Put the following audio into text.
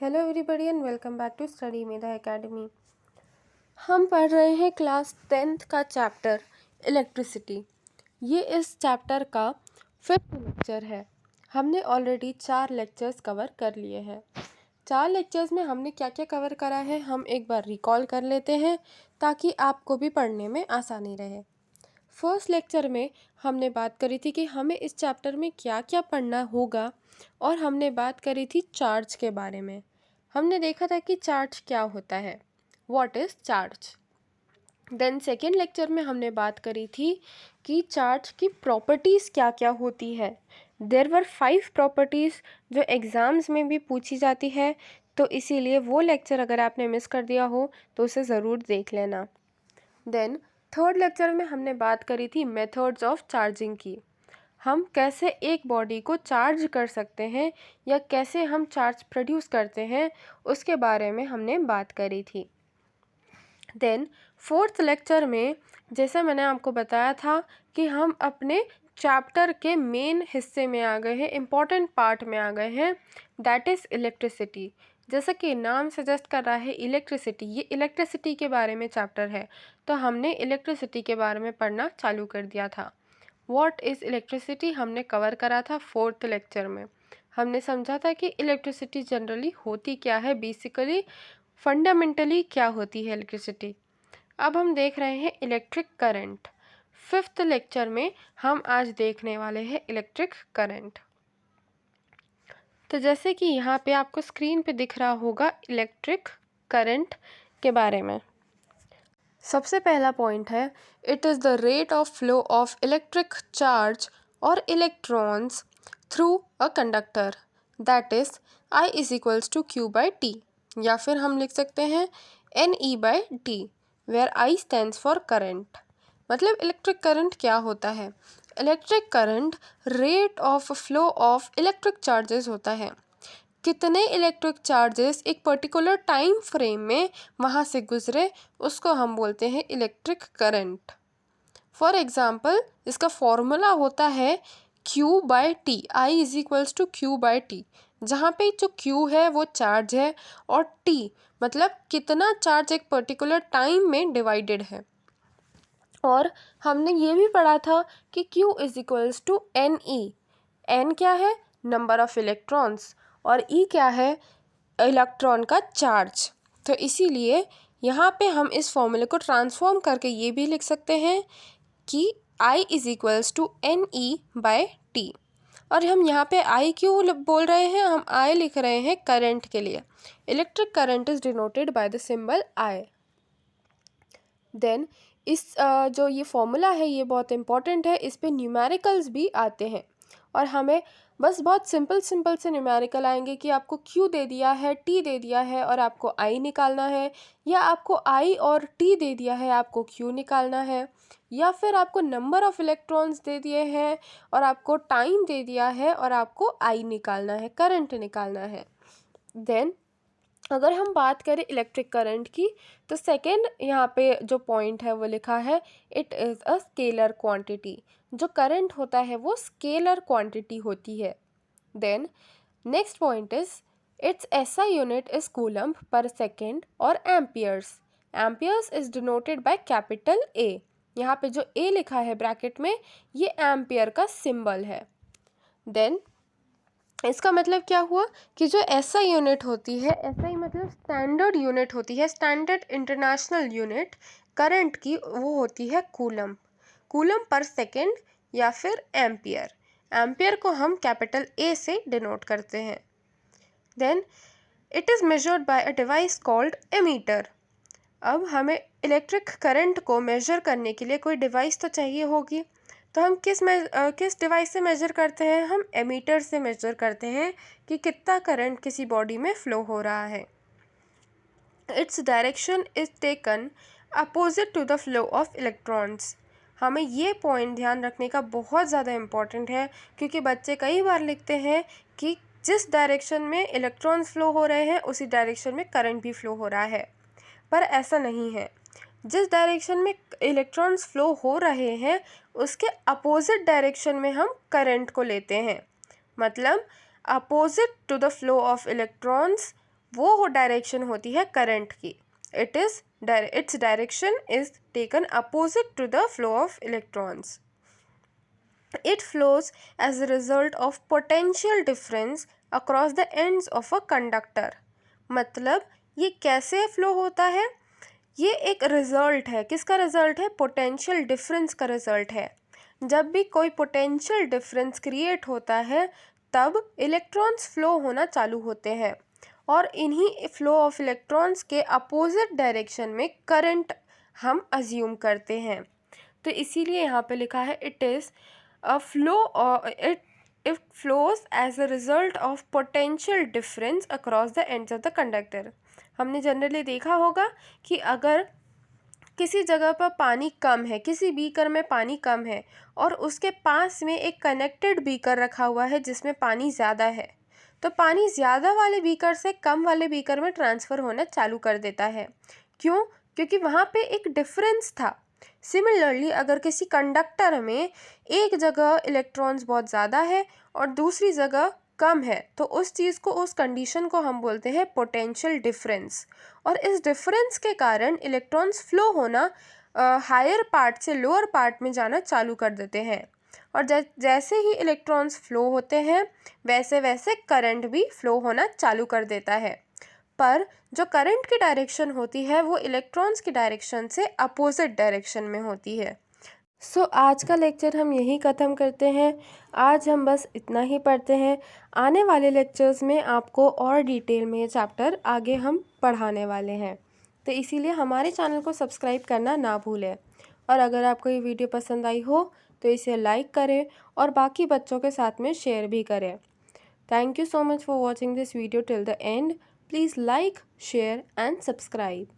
Hello everybody and welcome back to study Medha academy. हम पढ़ रहे हैं क्लास 10th का चैप्टर इलेक्ट्रिसिटी। ये इस चैप्टर का 5th लेक्चर है। हमने ऑलरेडी 4 लेक्चर्स कवर कर लिए हैं। 4 लेक्चर्स में हमने क्या क्या कवर करा है हम एक बार रिकॉल कर लेते हैं ताकि आपको भी पढ़ने में आसानी रहे। फर्स्ट लेक्चर में हमने बात करी थी कि हमें इस चैप्टर में क्या क्या पढ़ना होगा और हमने बात करी थी चार्ज के बारे में। हमने देखा था कि चार्ज क्या होता है, what is charge. Then second lecture में हमने बात करी थी कि चार्ज की प्रॉपर्टीज़ क्या क्या होती है। देयर वर 5 प्रॉपर्टीज़ जो एग्ज़ाम्स में भी पूछी जाती है, तो इसीलिए वो लेक्चर अगर आपने मिस कर दिया हो तो उसे ज़रूर देख लेना। देन थर्ड लेक्चर में हमने बात करी थी मेथड्स ऑफ चार्जिंग की। हम कैसे एक बॉडी को चार्ज कर सकते हैं या कैसे हम चार्ज प्रोड्यूस करते हैं उसके बारे में हमने बात करी थी। देन फोर्थ लेक्चर में जैसे मैंने आपको बताया था कि हम अपने चैप्टर के मेन हिस्से में आ गए हैं, इम्पॉर्टेंट पार्ट में आ गए हैं, दैट इज़ इलेक्ट्रिसिटी। जैसा कि नाम सजेस्ट कर रहा है इलेक्ट्रिसिटी, ये इलेक्ट्रिसिटी के बारे में चैप्टर है, तो हमने इलेक्ट्रिसिटी के बारे में पढ़ना चालू कर दिया था। व्हाट इज़ इलेक्ट्रिसिटी हमने कवर करा था फोर्थ लेक्चर में। हमने समझा था कि इलेक्ट्रिसिटी जनरली होती क्या है, बेसिकली फंडामेंटली क्या होती है इलेक्ट्रिसिटी। अब हम देख रहे हैं इलेक्ट्रिक करंट। फिफ्थ लेक्चर में हम आज देखने वाले हैं इलेक्ट्रिक करंट। तो जैसे कि यहाँ पे आपको स्क्रीन पे दिख रहा होगा इलेक्ट्रिक करंट के बारे में। सबसे पहला पॉइंट है, it is the rate of flow of electric charge और electrons through a conductor, that is I is equals to Q by T, या फिर हम लिख सकते हैं NE by T, where I stands for current. मतलब electric current क्या होता है? Electric current rate of flow of electric charges होता है। कितने इलेक्ट्रिक चार्जेस एक पर्टिकुलर टाइम फ्रेम में वहाँ से गुजरे उसको हम बोलते हैं इलेक्ट्रिक करंट। फॉर एग्ज़ाम्पल इसका फॉर्मूला होता है Q by T, I is equals to Q by T, जहाँ पे जो Q है वो चार्ज है और T मतलब कितना चार्ज एक पर्टिकुलर टाइम में डिवाइडेड है। और हमने ये भी पढ़ा था कि Q is equals to NE। N क्या है? नंबर ऑफ इलेक्ट्रॉन्स, और E क्या है? इलेक्ट्रॉन का चार्ज। तो इसीलिए यहाँ पे हम इस फॉर्मूले को ट्रांसफॉर्म करके ये भी लिख सकते हैं कि I is equals to NE by T। और हम यहाँ पे I क्यों बोल रहे हैं? हम I लिख रहे हैं करंट के लिए। Electric current is denoted by the symbol I। Then इस जो ये फॉर्मूला है ये बहुत इंपॉर्टेंट है, इस पे न्यूमेरिकल्स भी आते हैं और हमें बस बहुत सिंपल से न्यूमेरिकल आएंगे कि आपको Q दे दिया है, T दे दिया है और आपको I निकालना है, या आपको I और T दे दिया है, आपको Q निकालना है, या फिर आपको नंबर ऑफ़ इलेक्ट्रॉन्स दे दिए हैं और आपको टाइम दे दिया है और आपको I निकालना है, करंट निकालना है। देन अगर हम बात करें इलेक्ट्रिक करंट की, तो सेकेंड यहाँ पे जो पॉइंट है वो लिखा है it is a scalar quantity. जो करंट होता है वो स्केलर क्वांटिटी होती है। Then next point is its SI unit is coulomb per second और amperes. Amperes is denoted by capital A। यहाँ पे जो A लिखा है ब्रैकेट में ये एम्पियर का सिंबल है। देन इसका मतलब क्या हुआ कि जो SI यूनिट होती है, SI मतलब स्टैंडर्ड यूनिट होती है, स्टैंडर्ड इंटरनेशनल यूनिट करंट की, वो होती है कूलम। कूलम पर सेकेंड या फिर एम्पियर। एम्पियर को हम कैपिटल A से डिनोट करते हैं। Then it is measured by a device called ammeter. अब हमें इलेक्ट्रिक करंट को मेजर करने के लिए कोई डिवाइस तो चाहिए होगी, तो हम किस डिवाइस से मेजर करते हैं? हम एमीटर से मेजर करते हैं कि कितना करंट किसी बॉडी में फ़्लो हो रहा है। Its direction is taken opposite to the flow of electrons. हमें ये पॉइंट ध्यान रखने का बहुत ज़्यादा इम्पॉर्टेंट है, क्योंकि बच्चे कई बार लिखते हैं कि जिस डायरेक्शन में इलेक्ट्रॉन्स फ़्लो हो रहे हैं उसी डायरेक्शन में करंट भी फ़्लो हो रहा है, पर ऐसा नहीं है। जिस डायरेक्शन में इलेक्ट्रॉन्स फ्लो हो रहे हैं उसके अपोजिट डायरेक्शन में हम करंट को लेते हैं। मतलब opposite to the flow of electrons वो डायरेक्शन होती है करंट की। Its direction is taken opposite to the flow of electrons. It flows as a result of potential difference across the ends of a conductor। मतलब ये कैसे flow होता है? ये एक रिजल्ट है। किसका रिजल्ट है? पोटेंशियल डिफरेंस का रिजल्ट है। जब भी कोई पोटेंशियल डिफरेंस क्रिएट होता है तब इलेक्ट्रॉन्स फ्लो होना चालू होते हैं और इन्हीं फ्लो ऑफ इलेक्ट्रॉन्स के अपोजिट डायरेक्शन में करंट हम अज्यूम करते हैं। तो इसीलिए यहाँ पे लिखा है it is a flow or it flows as a result of potential difference across the ends of the conductor। हमने जनरली देखा होगा कि अगर किसी जगह पर पानी कम है, किसी बीकर में पानी कम है और उसके पास में एक कनेक्टेड बीकर रखा हुआ है जिसमें पानी ज़्यादा है, तो पानी ज़्यादा वाले बीकर से कम वाले बीकर में ट्रांसफ़र होना चालू कर देता है। क्यों? क्योंकि वहाँ पे एक डिफरेंस था। सिमिलरली अगर किसी कंडक्टर में एक जगह इलेक्ट्रॉन्स बहुत ज़्यादा है और दूसरी जगह कम है तो उस चीज़ को, उस कंडीशन को हम बोलते हैं पोटेंशियल डिफरेंस। और इस डिफरेंस के कारण इलेक्ट्रॉन्स फ्लो होना हायर पार्ट से लोअर पार्ट में जाना चालू कर देते हैं और जैसे ही इलेक्ट्रॉन्स फ्लो होते हैं वैसे वैसे करंट भी फ्लो होना चालू कर देता है। पर जो करंट की डायरेक्शन होती है वो इलेक्ट्रॉन्स की डायरेक्शन से अपोजिट डायरेक्शन में होती है। आज का लेक्चर हम यहीं ख़त्म करते हैं। आज हम बस इतना ही पढ़ते हैं। आने वाले लेक्चर्स में आपको और डिटेल में ये चैप्टर आगे हम पढ़ाने वाले हैं, तो इसीलिए हमारे चैनल को सब्सक्राइब करना ना भूलें। और अगर आपको ये वीडियो पसंद आई हो तो इसे लाइक करें और बाकी बच्चों के साथ में शेयर भी करें। Thank you so much for watching this video till the end. Please like, share and subscribe.